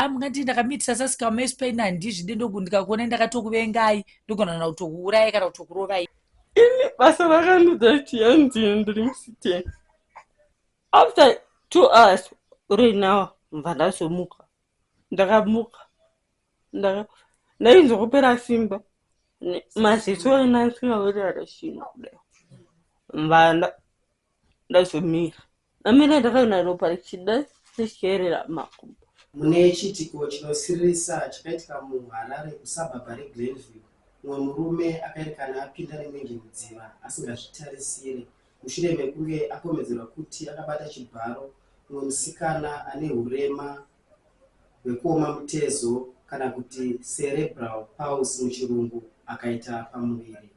mungati ndakamitisa sasika maSpain handizvidi ndoku ndikakuona ndakatokuvengai ndogona na kutokuuraya kana kutokurovai. Ini basa rakanudza kuti yanzi ndiri musiteni. After 2 hours right now mva ndazomuka. Ndakamuka. Ndainzokupera simba. Maziso ena ndisingawerera chino kudai. Mva ndazomira. Amene ndakaona ropa richida richicherera makumbo. Mune chitiko chinosiririsa chakaitika muHarare kusabhabha reGlenville, mumwe murume akaerekana apinda nemwenje mudziva asingazvitarisire mushure mekunge akomedzerwa kuti akabata chibharo mumwe musikana ane urema hwekuoma mutezo kana kuti cerebral palsy muchirungu akaita pamuviri.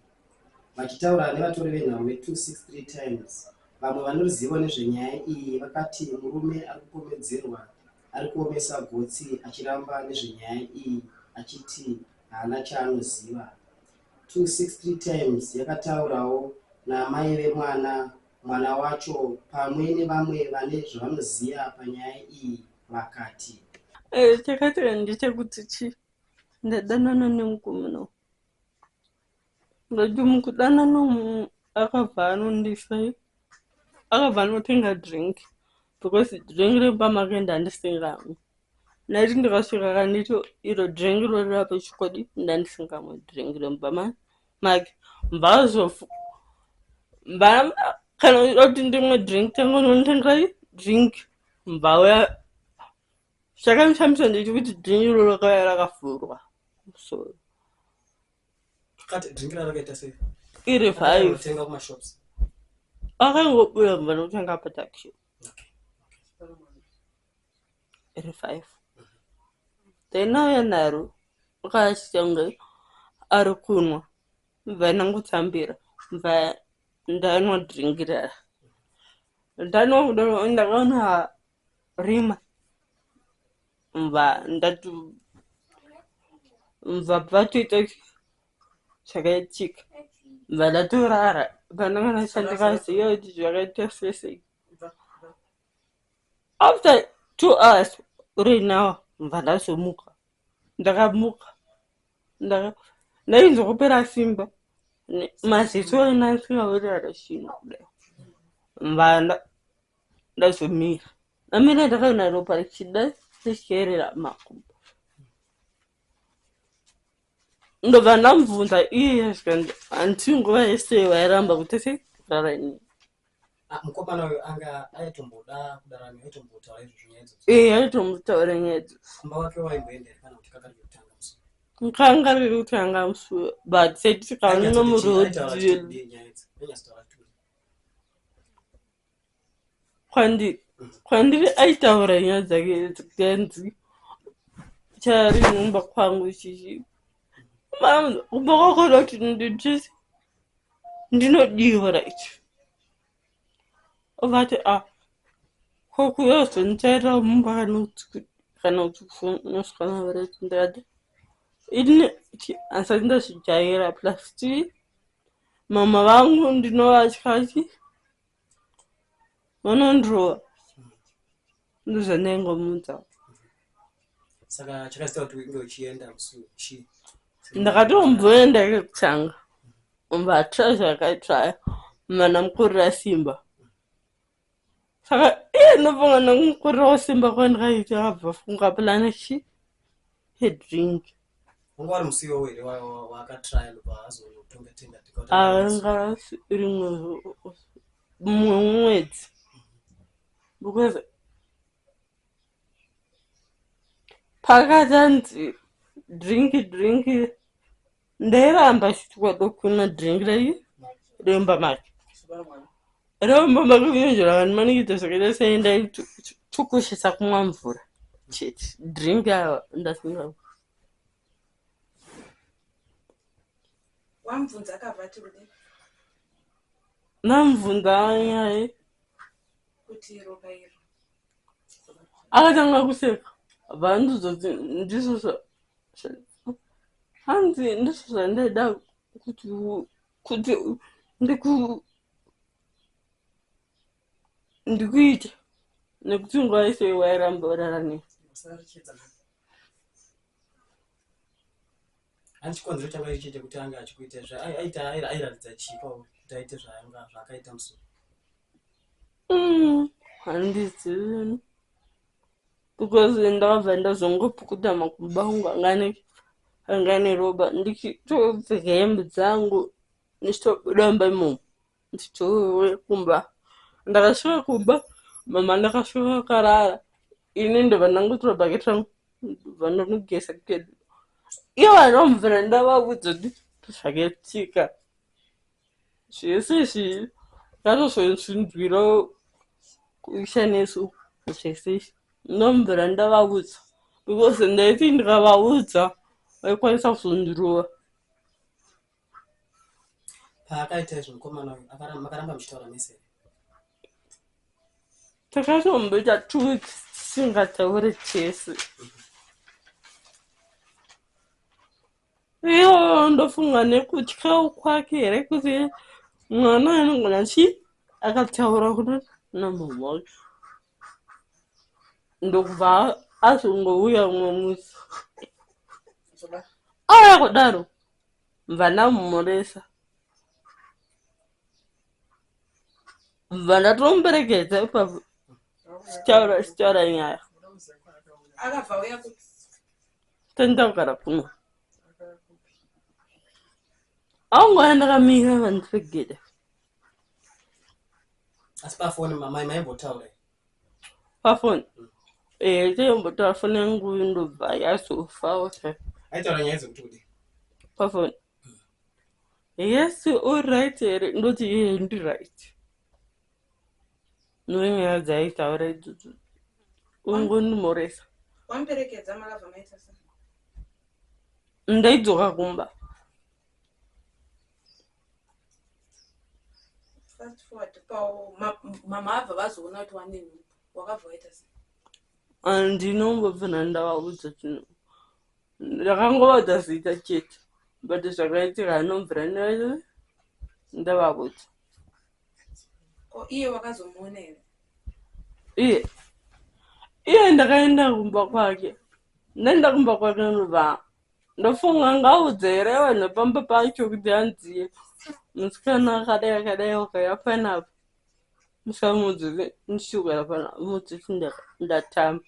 Vachitaura nevatori venhau ve263 Times, vamwe vane ruzivo nezvenyaya iyi vakati murume ari kukomedzerwa ari kuomesa gotsi achiramba nezvenyaya iyi achiti haana chaanoziva. 263 Times yakataurawo namai vemwana wacho pamwe nevamwe vane zvavanoziva panyaya iyi vakati chakaita ndechekuti ndadanana nemukomana ngati mukudanana akabva anondisai akabva anotenga drink because drink repamakenda handisingamwe naiti ndikasvika kanito iro drink rorira pachikodi ndandisingamwe drink remupamake mbazofu kana uchida kuti ndimwe drink tangononitengai drink mbauya zvakamishamisa ndechikuti drink iro rakauya rakavhurwa so drink rakaita sei iri 5 akangobuya mva nokutenga pataxi iri 5 then auya naro akachitanga ari kunwa mva nangutsambira mva ndanwa drink rara ndanwa kudaro ndakaona rima mva ndatu mva patoita zvakaitika mva ndatorara pandanga chandikaziva kuti zvakaita sesei. After 2 hours right now mva ndazomuka. Ndakamuka. Ndainzokupera simba. Maziso ena ndisingawerera chino kudai. Mva ndazomira. Amene ndakaona ropa richida richicherera makumbo. Ndobva ndamubvunza iye zvikandi handisi nguva yese wairamba kuti sekurara ini. Mukomana uyu anga aitomboda kudarana aitombotaura izvo nyaya idzodzo. Aitombotaura nyaya idzodzo. Kumba wake waimboenda kana kuti kakari kutanga musi. Nkanga riri kutanga musi but setisikaona nomurodhi. Kwandiri aitaura nyaya dzake dzekanzi chari mumba kwangu chichi. Mama, ubakakora kuti nditisi ndinodiwa right. Ovati kokuyozonitaira mumba kana kuti kunosvikana right ndati. Ini asati ndazvijaira plus 2 mama vangu ndinovatyachi vanondrova ndozvandaingomudza. Saka chakasita kuti unge uchienda musi ndakatomboenda kutanga mbatya zvakaitaya mana mukurira simba saka ndobvunga nomukurira wesimba kwandikaita abva funga plana chi hedrink ungari musiwo were wakatrial vazotongetenga anga rimwe mwedzi because pakatanzi drink ndairamba chikwada kuna drink remba maki kunyonjera vanhu manikita zvakaita sei ndaitukushisa kumwa mvura chete drink yayo ndasinga. Wamubvunza akabvati kudini? Ndamubvunza nyaya kuti ropa iro akatanga kuseka vandizoti ndizvo hanzi ndizvo zvandaida kuti ndikuita nekuti nguva yese wairamba urarani Ani chikonzero changa ichi chekuti anga achikuita airatidza chipa kuti aite zvakaita musoro. Handizivi because ndakabva ndazongopukuta makumba angu anga ane roba ndichitopfeka hembe dzangu ndichitobuda mumba imomo ndichitove kumba. Ndakasvika kumba mama ndakasvika karara ini ndobva ndangotora bhaketi rangu ndobva ndonogeza kedu ivo vanomvera ndavaudza kuti zvakaitika zvese izvi zvatozonzwirawo kuisha nesu zvese izvi ndomvera ndavaudza because ndaiti ndikavaudza vaikwanisa kuzondirova. Paakaita izvi mukomana uyu makaramba muchitaura mese? Takatomboita 2 weeks tisingataure chese. Iyo ndofunga nekutyawo kwake here kuti mwana anogona akataura kuti namama wake ndokubva azongouya umwe musi auya kudaro mva ndamumuresa mva ndatomberekedza ipapo sitaura nyaya akabva uya kuti tendakugara kuno aungoya ndakamira vanhu vegedha. Asi pafoni mamai maimbotaura Pafoni teyombotaura foni yangu ndobva yazofawo aitaura nyaya dzekuti kudi pafoni. Yes, alright here ndoti iye ndiright nonyaya dzaitaura idzodzo ungondimoresa. wamuperekedza makabva maita sei? Ndaidzoka kumba. Fast forward mama abva vazoona kuti wane nhumbu wakabva waita sei? Andinombobva ndavaudza chinhu ndakangovaudza zita chete but zvakaitika anomvera ndavaudza. Iye wakazomuona here? iye ndakaenda kumba kwake ndaenda kumba kwake ndobva ndofunga ngaudze here vanhu pamba pacho kuti anziye musikana akadai wakaya panapo musamudzi ndishugara panapo mudzi ndatamba.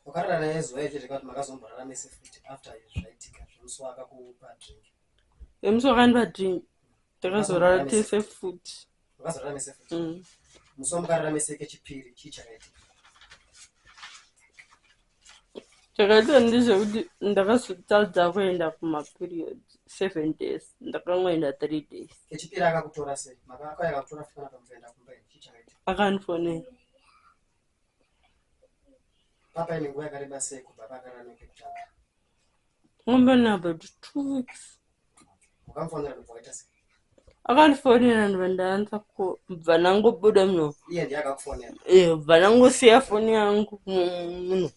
wakarara naye zuva izvozvo kuti makazomborara mese futi after zvaitika zvemusi wakakupa drink? Emusi wakandipa drink takazorara tese futi. Makazorara mese futi? Musi wamukarara mese kechipiri chii chakaitika? Chakaitika ndezvekuti ndakazotadza kuenda kumaperiod 7 days ndakangoenda 3 days. Kechipiri akakutora sei? Makakauya akakutora fona pamukaenda kumba chii chakaitika? Akandifonera. Papa ine nguva yakareba sei kubva pakarara nekekutanga? Ngombana about 2 weeks. Ukamufonera ndobva waita sei? Akandifonera ndobva ndaanza kubva nangobuda muno. Iye ndiye akakufonera? Bva nangosiya foni yangu muno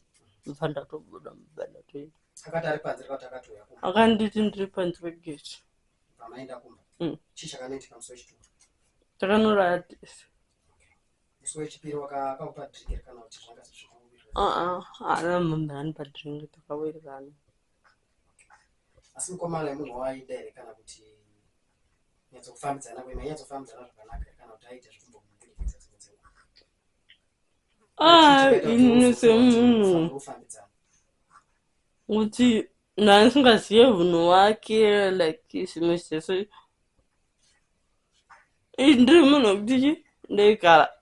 bva ndatobuda bva ndatoenda. Akati ari panze kuti akatouya kumba? Akanditi ndiri panze pegeti. Pamaenda kumba chii chakanoitika musi wechitatu? Takanorara tese. Musi wechipiri wakaupa drink kana kuti zvanga zvichikuwira? Haana mumba andipa drink takawirirana. Asi mukomana munhu waida here kana kuti nyatsokufambidzana kwema nyatsofambidzana zvakanaka kana kuti aita zvikumbomuburidza dzimwe dzenguva? Ini semunhu kuti ndandisingazive hunhu wake like zvimwe zvese ndiri munhu wekuti ndeigara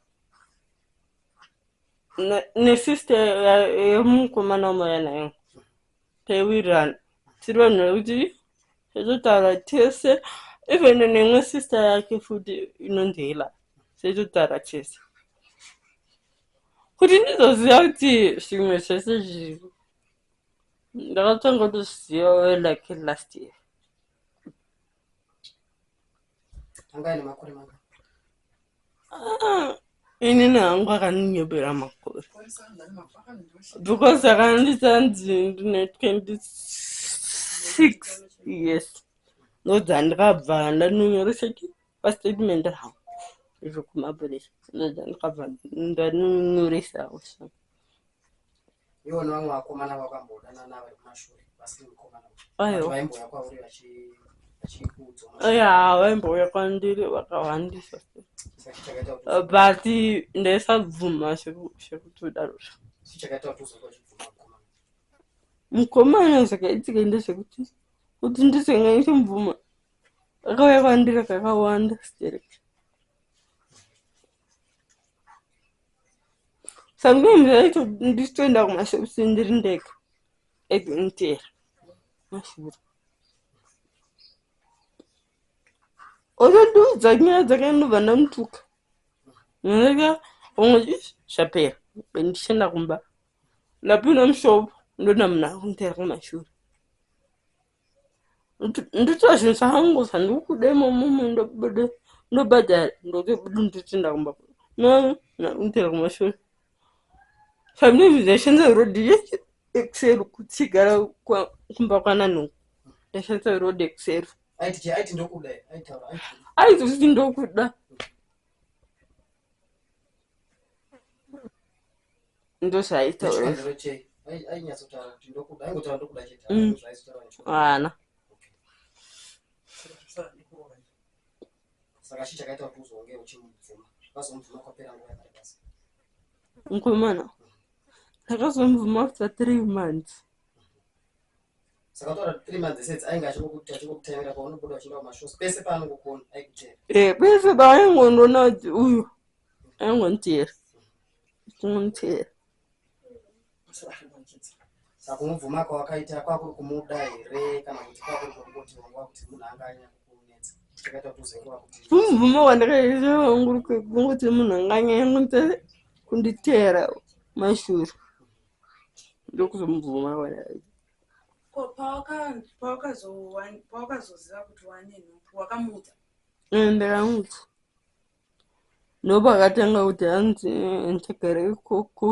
nesister yemukomana umoya nayo taiwirirana tiri vanhu vekuti taitotaura tese even nemwe sister yake futi inonzi Hela taitotaura tese kuti ndizoziva kuti zvimwe zvese zviri ndakatanga kutoziva like last year. Anga ine makore manga? Inini hangu akaninyepera makore because akanditanzi ndine 26 years ndodza ndikabva ndanonyoresa pastatement rangu izvo kumapurisa ndokabva ndanunurisawo so iwona vamwe vakomana vakambodana nawe kumashure vasiri mukomana aiwa vaimboya kwauri vachikuudzwa vaimbouya kwandiri vakawandisa saka chakaita kuti but ndaisabvuma zvekutodarozvo chakaita kuti uzonga uchibvuma mukomana zvakaitika ndezvekuti kuti ndizenge ndichimubvuma akauya kwandiri kakawanda stereki sometimes aito ndichitoenda kumashopusi ndiri ndega egnitera mashure otondiudza nyaya dzakainobva ndamutuka naka omwe zvapera bendichenda kumba ndapinda mushopu ndona munhu akuntera kumashure nditoa zvinhu zvangu zvandiri kuda imomo ndobhadhara ndotobuda nditoenda kumba nakuntera kumashure sometimes ndaishandisa rodi excel kutigara kumba kwananhu ndaishandisa rodi excel aiti ndokuda aizokuti ndokuda ndozvaitaura ainyatsotaura kuti ndokuda aingotaura ndokuda chete hana saka chii chakaita kuti uzonge uchimubvuma zvakazomubvuma kwapera nguva yakati basi mukomana ndakazomubvuma after 3 months saka taura 3 months esedzi ainge achingokutaimira paunobuda uchienda kumashosi pese paanongokona aikutera pese paaingondona kuti uyu aingonitera chingonitera saka kumubvuma kwawakaita kwakuri kumuda here kana kuti kwakuri kungoti wangwa kuti munhu anga anyanya kukunetsa chakaita kuti uzenge wakuti kumubvuma kwandakaita wanguri kwekungoti munhu anga anyanya kunditera mashure ndokuzomubvuma kwadaita pawakazoziva kuti wanenhupu wakamuudza ndakamudza ndopakatanga kuti hanzi ndagara ikoko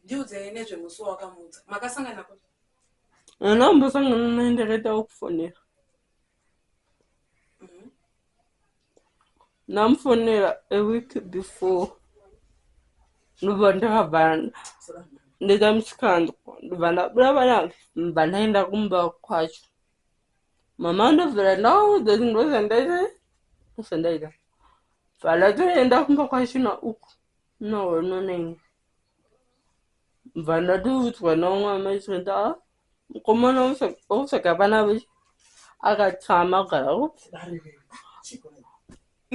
ndiudzei nezvemusi wakamuudza makasangana kuti andambosangana naye ndakaita kufonera ndamufonera a week before ndobva ndakabva ndaita musikandwa ndobva ndabuda panabva ndaenda kumba kwacho mama ndobvira ndaudza kuti ndozvandaita bva ndatoenda kumba kwacho nauku naononeni bva ndatiudzwa naumwe amaisenda mukomana usvika panavo akatsama kugara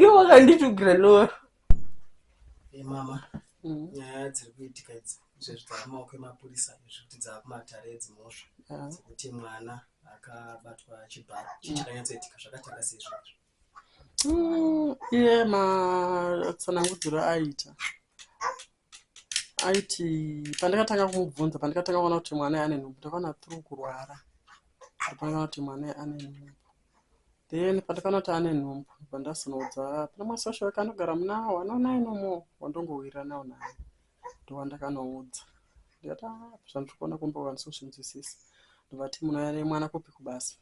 iwo wakanditugira lora mama nyaya dziri kuitika idzi izvezvi dzamaoko emapurisa zvekuti dzakumatare edzimhosva dzekuti mwana akabatwa chibharo chii chakanyatsoitika zvakatanga seizvozvo iye matsanangudziro aiti pandakatanga kumubvunza pandakatanga kuona kuti mwana ane nhumbu ndakaona turi kurwara pandakaona kuti mwana ane nhumbu then pandakaona kuti ane nhumbu pandasinoudza pana masosha wekanogara munawo anoona inomo wandongowira nawo naye ndowandakanoudza ndikati zvandiri kuona kumbokwanisa kuzvinzwisisa ndovati munoyare mwana kupi kubasa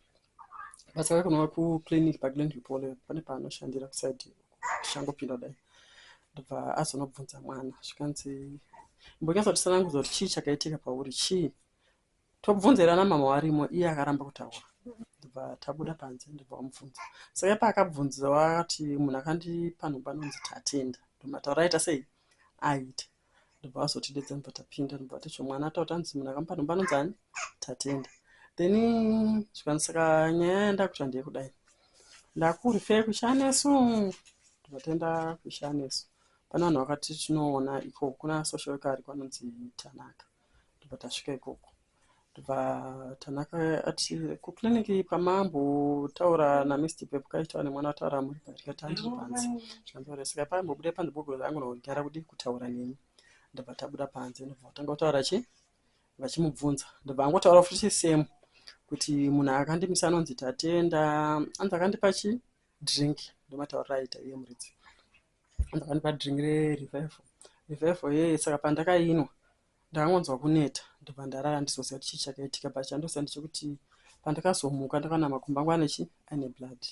basa rake kunova kuclinic paclinic pole pane paanoshandira kusaidi kushangopinda dai ndobva azonobvunza mwana zvikanzi imbonyatsotisanangudza kuti chii chakaitika pauri chii tobvunzirana mama warimo iye akaramba kutaura ndobva tabuda panze ndobva wamubvunza saka paakabvunza wakati munhu akandipa nhumbu anonzi tatenda ndomataura aita sei aita ndobva azotidedza ndobva tapinda ndobva ticho mwana ataura anzi munhu akamupa nhumbu anonzi ani tatenda then zvikandisaka nyaya yandakuta ndeye kudai ndakurifei kushanesu ndobva taenda kushanesu pane vanhu vakati tinoona ikoko kuna social worker ariko anonzi Tanaka ndobva tasvika ikoko ndobva Tanaka ati kukliniki pamambotaura naMr Pep kaitawa nemwana wataura muri parikati andiri panze zvikanzore saka paimbobuda panze bhuku rangunogara kudi kutaura neni ndobva tabuda panze ndobva tanga kutaura chi vachimubvunza ndobva angotaura futi same kuti munhu akandimisa anonzi tatenda anzi akandipa chi drink ndomataurira aita iye muridzi anzi akandipa drink revival yeye saka pandakainwa ndakangonzwa kuneta ndobva ndarara ndizoziva kuti chii chakaitika but chandoziva ndechekuti pandakazomuka ndakaona makumbo angu ane chi ane blood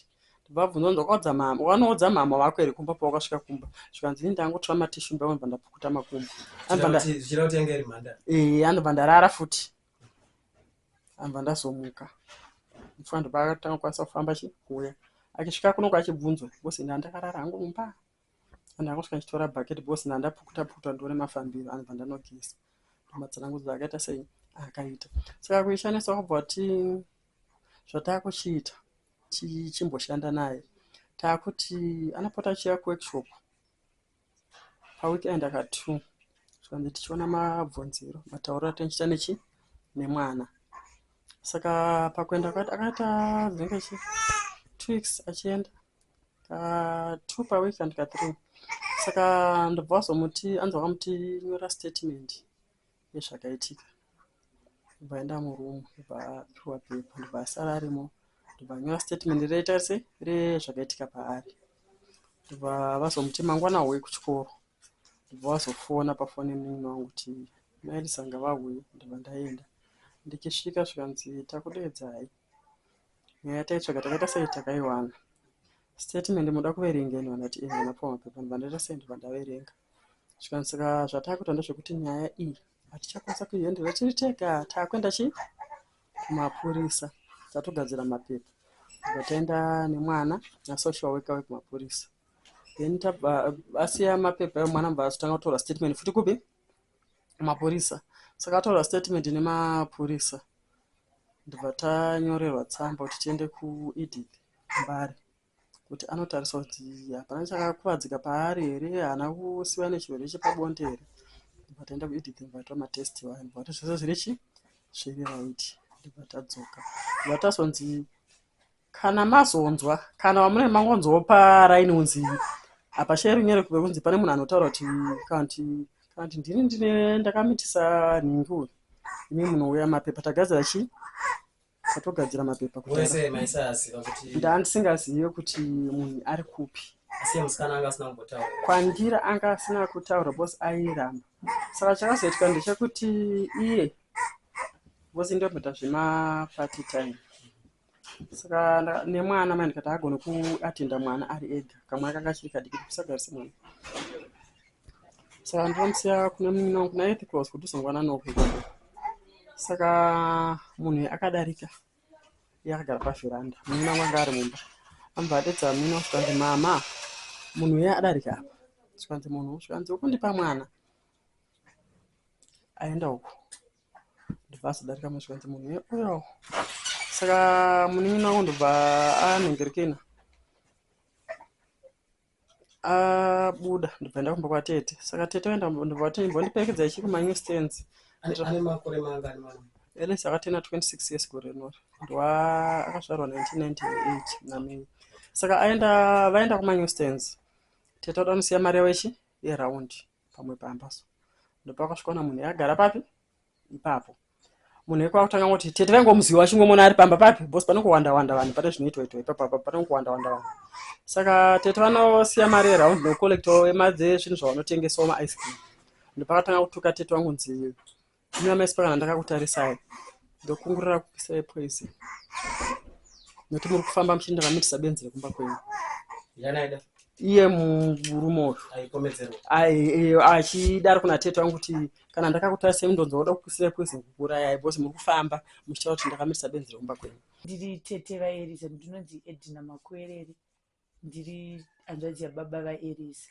vabvunza ndakaudza mama wanoudza mama wako ere kumba pawakasvika kumba zvikanzi ndangotora matishu ndabva ndapukuta makumbo zvichida kuti yange iri mhanda andobva ndarara futi ambva ndazomuka mupfura ndopakatanga kukwanisa kufamba kuuya achisvika kunoko achibvunzwa bosi ndandakarara hangu mumba andangosvika ndichitora bhaketi bosi ndandapukuta ndione mafambiro andobva ndanogeza ndomatsanangudza akaita sei akaita saka kuishandisa kwabva kuti zvataakuchiita tichimboshanda naye taakuti anopota achiya kuworkshop paweekend aka 2 zvanzi tichiona mabvunziro matauriro atinchiita nemwana saka pakuenda kwati akaita dzinenge 2 weeks achienda ka2 paweekend ka3 saka ndobva wazomuti anzi wakamuti nyora statement yezvakaitika ndobva aenda murumu ndobva apiwa pepa ndobva asara arimo ndobva nyora statement reita se rezvakaitika paari ndobva vazomuti mangwana hwe kuchikoro ndobva wazofona pafoni mumwe wangu kuti maelisa ngavauye ndobva ndaenda ndichisvika zvikanzi takudedzai nyaya taitsvaga takaita sei takaiwana statement muda kuverengeni vanati napawa mapepa ndobva ndaita sei ndobva ndaverenga zvikanzi saka zvataakuita ndezvekuti nyaya iyi hatichakwanisa kuihendera tiri tega taakuenda kumapurisa tatogadzira mapepa ndobva taenda nemwana nasocial worker wekumapurisa then tabva asiya mapepa emwana mbva azotanga kutora statement futi kupi mapurisa saka atora statement nemapurisa ndobva tanyorerwa tsamba kuti tiende kuEdith Mbare kuti anotarisa kuti hapana chakakuvadzika paari here haana kusiwa nechirwere chepabonde here ndobva taenda kuEdith ndobva tora matesti wayo ndobva kuti zvese zviri zviri right ndobva tadzoka ndobva tazonzi kana mazonzwa kana wamune mangonzwawo paraini unzi apa sherinyere kuve kunzi pane munhu anotaura kuti kanti ndini ndakamitisa nhingi uyu imi munouya mapepa tagadzira tatogadzira mapepa kuti maisaziva kuti ndandisingazive kuti munhu ari kupi asiye musikana anga asina kumbotaura kwandira anga asina kutaura bosi airamba saka chakazoitika ndechekuti iye bosi ndobvita zvemapati time saka nemwana mai ndikati agone kuatenda mwana ari ega kamwe akanga achiri kadiki kusagarise mwana saka ndinomusiya kune mumwe wangu kuna ethicals kuti uzongwana nokuiko saka munhu akadarika iye akagara pavheranda mumwe wangu anga ari mumba ambva adedza mumwe wangu zvikanzi mama munhu uye adarika apa zvikanzi munhu zvikanzi ukundipa mwana aenda uko ndobva azodarika zvikanzi munhu uye uyawo saka munini wangu ndobva anhengerekena abuda ndobva enda kumba kwatete saka tete waenda ndobva kuti mbondiperekedza ichi kumanew stands ane makore mangani mwana elesi akatena 26 years gore rinori ndwa akazvarwa 1998 naMei saka vaenda kumanew stands tete wada kunosiya mari yavo ichi yeraundi pamwe pambaso ndobva akasvikana munhu agara papi ipapo munhu ekwakutanga kuti tete vaingomuziva vachingomona ari pamba papi bosi panongowanda-wanda vanhu pane zvinoitwa ipapo panongowanda-wanda vanhu saka tete vanosiya mari yeraundi nokolektawo emadze zvinhu zvavanotengesawo maice cream ndopakatanga kutuka tete wangu nzi ina maisi pakana ndakakutarisai ndokungurira kupisa poison noti muri kufamba muchienda kamitisa benzi rekumba kwenyu yanaida iye murume achidaro kuna tete wangu kuti kana ndakakutarisai mundonzo woda kupisa poison kukurayai bosi muri kufamba muchitaura kuti ndakamitisa benzi rekumba kwenyu ndiri tete vaErisa ndinonzi Edna Makwerere ndiri hanzvadzi yababa vaErisa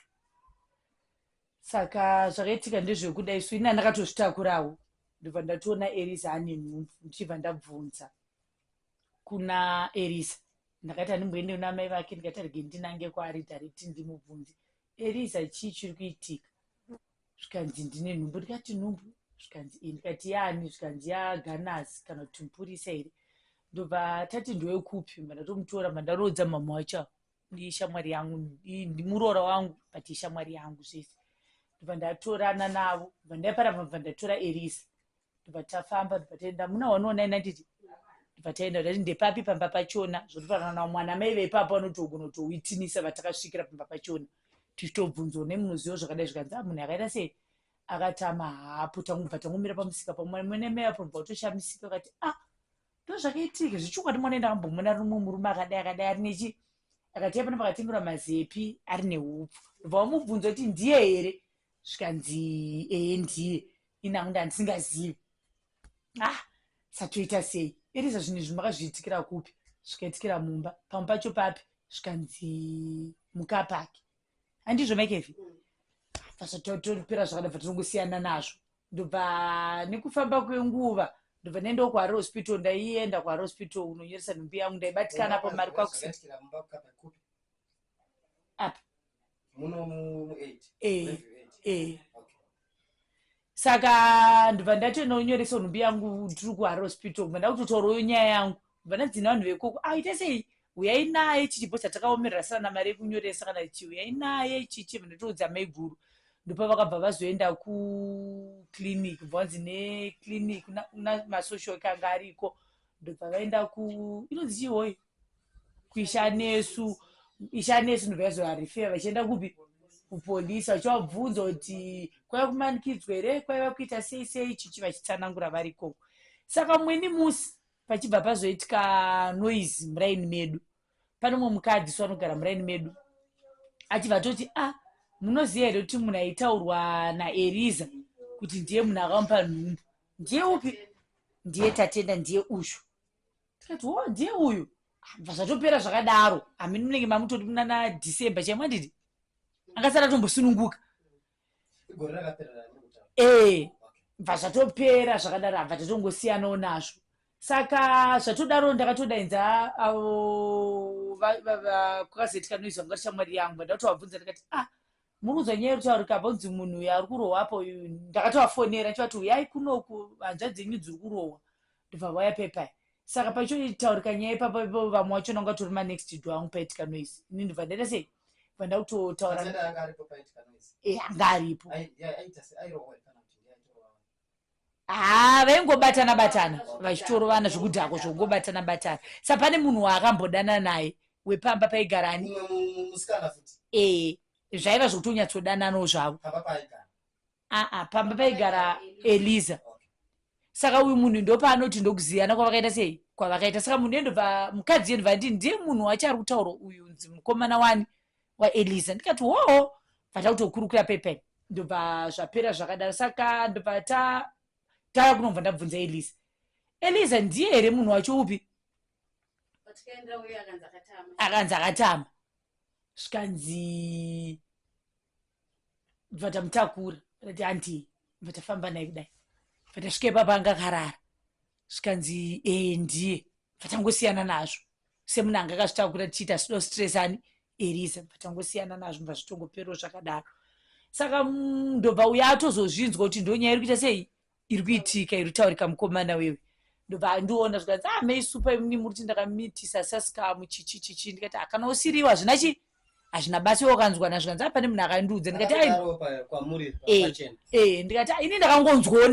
saka zvakaitika ndezvekuda isu ina ndakatozvitakurawo ndobva ndatoona Erisa ane nhumbu ndichibva ndabvunza kuna Erisa ndakati handimboende kuna mai vake ndikati rege ndinange kwaari tariti ndimubvunze Erisa chii chiri kuitika zvikanzi ndine nhumbu ndikati nhumbu zvikanzi ndikati yaani zvikanzi yaganasi kana kuti mupurisa here ndobva tati ndowekupi mandatomutora mandarodza mama wacho ishamwari yangu ndimuroora wangu but ishamwari yangu zvese ndobva ndatorana navo ndobva ndaiparapa ndobva ndatora Erisa ndobva tafamba ndobva taenda muna wanoona ina nditi ndobva taenda ndati ndepapi pamba pachona zvotofanana na mwana mai veipapo vanotogona kutouitinisa vatakasvikira pamba pachona tichitobvunzwa nemunozivo zvakadai zvikanzi munhu akaita sei akatama hapo tangubva tangomira pamusika pamwe mune mai apo ndobva kutoshamisika akati ndozvakaitika zvichokwadi mwana enda ambomuna rumwe murume akadai arinechi akati apana pakatengura mazepi ari neupfu. Ndobva wamubvunza kuti ndiye here, zvikanzi ndiye. Inangu ndandisingazivi. Satoita sei? Eriza zvinhu izvi makazviitikira kupi? Zvikaitikira mumba. Pamwe pacho papi? Zvikanzi mukapaki. Handizvo Makevi? Pasatopera zvakadabva tinongosiyana nazvo. Ndobva nekufamba kwenguva ndobva nendo kwaRoyal Hospital, ndaienda kwaRoyal Hospital unonyoresa nhumbi yangu, ndaibatikana po mari kwakusi apa saka ndobva ndatononyoresa nhumbi yangu tiri kuRoyal Hospital, ndobva ndakutotaurawo nyaya yangu, ndobva ndadzina vanhu vekoko ita sei, uyai naye chichipo chatakaomerera sana na mari yekunyoresa kana chi, uyai naye chichi, ndatoudza mai guru. Ndipo vakabva vazoenda kuclinic, bvanzi neclinic kuna masocial kanga ariko, ndobva vaenda inonzi chihoyi kuishanesu ndobva yazoarifera vachienda kupi kupolisi, vachivabvunza kuti kwaiva kumanikidzwa here, kwaiva kuita sei sei chichi, vachitsanangura varikoko. Saka mweni musi pachibva pazoitika noise muraini medu, pane mumwe mukadzi so anogara muraini medu achibva toti munoziva here kuti munhu aitaurwa naEriza kuti ndiye munhu akamupa nhumbu? Ndiye upi? Ndiye tatenda, ndiye uyu. Tikati ndiye uyu. Bva zvatopera zvakadaro, hamini munenge mamutoti muna December chamwandidi akasara tombosununguka. Bva zvatopera zvakadaro, abva tatongosiyanawo nazvo. Saka zvatodaro ndakatodainza avo kwakazoitika noizwa ngati shamwari yangu, ndatovabvunza ndikati murudzwa nyaya yekutaura kabvunzi munhu uyu ari kurohwapo uyu, ndakatovafonera ndichivati uyai kunoku hanzvadzi dzenyu dziri kurohwa, ndobva vauya pepai. Saka pachotaurika nyaya ipapo vamwe vacho nanga tori manext door angu paitika noise, ini ndobva ndaita sei, ndobva ndakutotaura anga aripo. Vaingobatana vachitorovana zvekudhako zvongobatana. Saka pane munhu waakambodana naye wepamba paigarani zvaiva zvokutonyatsodananawo zvavo. Pamba paigara Eliza. Saka uyu munhu ndopaanoti ndokuziyana kwavakaita sei kwavakaita. Saka munhu endobva mukadzi endobva ndii ndiye munhu wacho ari kutaura uyu nzi mukomana wani waEliza. Ndikati hoho, bvatakutokurukira pepai, ndobva zvapera zvakadaro. Saka ndobva tava kunobva ndabvunza Eliza ndiye here munhu wacho upi? Akanzi akatama. Zvikanzi bva tamutakura ati anti, bva tafamba naye kudai, bva tasvike papa anga akarara. Zvikanzi ndiye, bva tangosiyana nazvo semunhu anga akazvitakura tichiita sido Eliza, bva tangosiyana nazvo, bva zvitongopero zvakadaro. Saka ndobva uya atozozvinzwa kuti ndo nyaya iri kuita sei iri kuitika iri kutaurika mukomana wewe. Ndobva ndiona zvikanzi meisupa imuni muri kuti ndakamitisa sasikamu chichi. Ndikati kana usiriwa hazvina chi, hazvina basi wakanzwa nazvikanzi pane munhu akandiudza. Ndikati ndikati ini ndakangonzwawo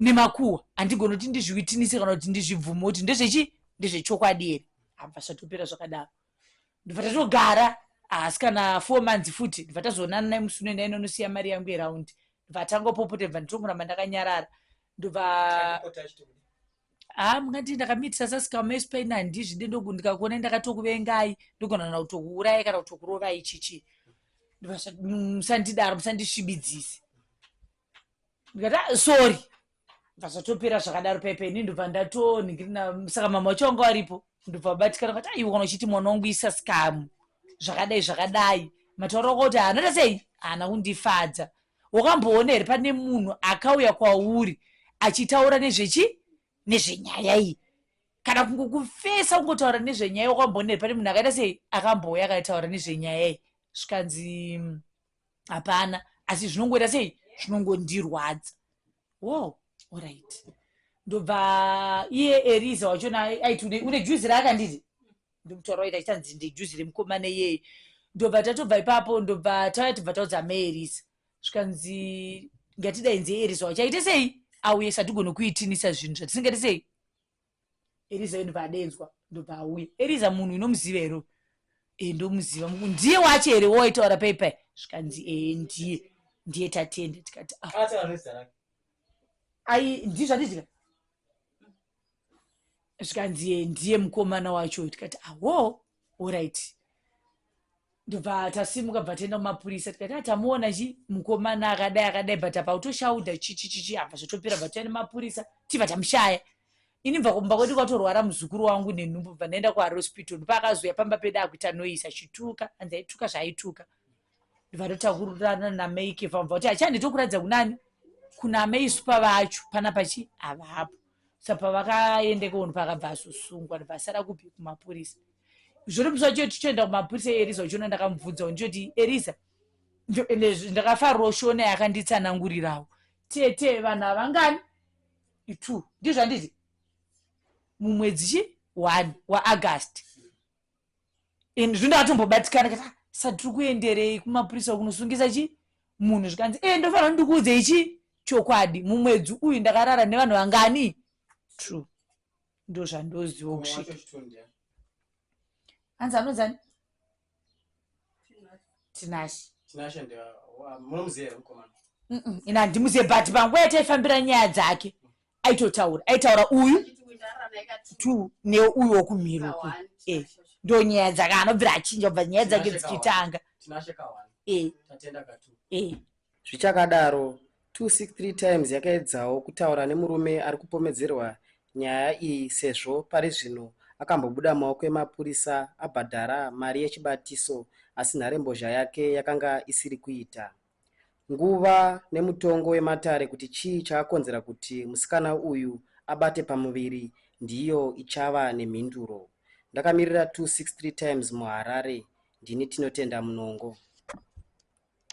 nemakuhwa, handigoni kuti ndizviitinise kana kuti ndizvibvume kuti ndezvechi, ndezvechokwadi here. Abva zvatopera zvakadaro, ndobva tatogara asi kana 4 months futi, ndobva tazoonana naye musi unoenda inonosiya mari yangu yeraundi, ndobva tangopopota, ndobva nditongoramba ndakanyarara. Ndobva mungati ndakamitisa sasikamu maispaini handizvide ndogu, ndikakuona ndakatokuvengai ndogona na kutokuuraya kana kutokurovai chichi. Musandidaro, musandisvibidzise. Ndikati sorry. Ndobva zvatopera zvakadaro paipai. Ini ndobva ndatoningirina, saka mama wacho wanga waripo, ndobva wabatikana kuti iwe kana uchiti mwana wangu isasikamu zvakadai matauro ako kuti anoita sei, haana kundifadza. Wakamboona here pane munhu akauya kwauri achitaura nezvenyaya iyi, kana kungokufesa kungotaura nezvenyaya? Wakamboona here pane munhu akaita sei akambouya akataura nezvenyaya iyi? Zvikanzi hapana, asi zvinongoita sei, zvinongondirwadza. Alright. Ndobva iye Eliza wachona aiti une juzi raakanditi, ndokutaura waita chichanzi ndejuzi remukomana iyeye. Ndobva tatobva ipapo, ndobva tobva taudza mai Eliza, zvikanzi ngatidainze Eliza wacho aite sei auye, satigone kuitinisa zvinhu zvatisingaite sei. Eliza ndobva adenzwa, ndobva auye. Eliza munhu inomuziva here? Ndomuziva. Ndiye wacho here waitaura paipai? Zvikanzi ndiye tatende. Tikati ndizvatitika. Zvikanzi ndiye mukomana wacho. Tikati Alright. Ndobva tasimuka bva taenda kumapurisa tikati tamuona mukomana akadai but apa utoshaudha chichi abva zvotopera bva taenda mapurisa tibva tamushaya. Ini bva kumba kwedu kwatorwara muzukuru wangu nenhumbu bva ndaenda kuhospital ndopakazoya pamba pedu akuita noise achituka anzi aituka zvaaituka. Ndobva totakurirana nameike pamva kuti achanditokuradza kunani kuna meisupa vacho pana pachi avapo. Saka pavakaende kuno pakabva azosungwa ndobva asara kupi kumapurisa. Zvori muswa chetu tichoenda kumapurisa Eriza uchiona ndakamubvunza ndoti Eriza ndakafariro shona yakanditsanangurirawo tete vanhu avangani 2 ndizvo handiti mumwedzi 1 waAugust zvindakatombobatikana kati satiri kuenderei kumapurisa kunosungisa munhu zvikanzi ndofanira ndikuudze ichi chokwadi mumwedzi uyu ndakarara nevanhu vangani 2 ndo zvandoziva kusvika. Hanzi anonzani Tinashe ina handimuzive but panguva yataifambira nyaya dzake aitaura uyu 2 neuyu wokumhiri uku ndo nyaya dzake anobvira achinja kubva nyaya dzake dzichitanga. Zvichakadaro 263 times yakaedzawo kutaura nemurume ari kupomedzerwa nyaya iyi sezvo pari zvino akambobuda maoko emapurisa abhadhara mari yechibatiso asi nharembozha yake yakanga isiri kuita. Nguva nemutongo wematare kuti chii chakakonzera kuti musikana uyu abate pamuviri ndiyo ichava nemhinduro. Ndakamirira 263 times muHarare. Ndini Tinotenda Munongo.